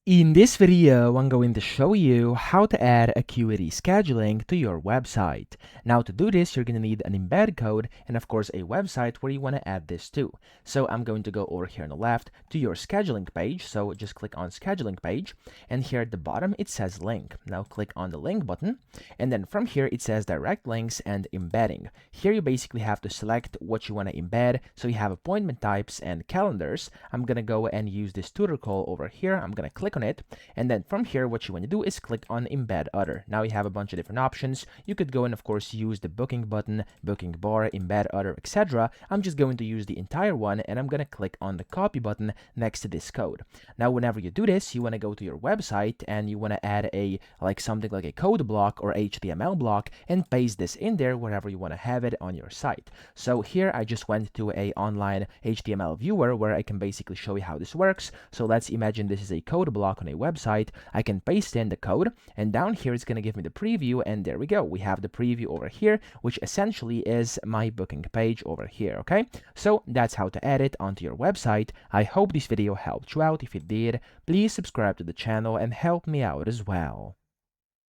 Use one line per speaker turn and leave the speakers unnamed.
In this video, I'm going to show you how to add Acuity scheduling to your website. Now to do this, you're going to need an embed code and of course a website where you want to add this to. So I'm going to go over here on the left to your scheduling page. So just click on scheduling page, and here at the bottom it says link. Now click on the link button, and then from here it says direct links and embedding. Here you basically have to select what you want to embed. So you have appointment types and calendars. I'm going to go and use this tutor call over here. I'm going to click on it, and then from here what you want to do is click on embed other. Now you have a bunch of different options. You could go and of course use the booking button, booking bar, embed other, etc. I'm just going to use the entire one, and I'm going to click on the copy button next to this code. Now whenever you do this, you want to go to your website and you want to add something like a code block or HTML block and paste this in there wherever you want to have it on your site. So here I just went to a online HTML viewer where I can basically show you how this works. So let's imagine this is a code block on a website. I can paste in the code, and down here it's going to give me the preview, and there we go. We have the preview over here, which essentially is my booking page over here. Okay, so that's how to add it onto your website. I hope this video helped you out. If it did, please subscribe to the channel and help me out as well.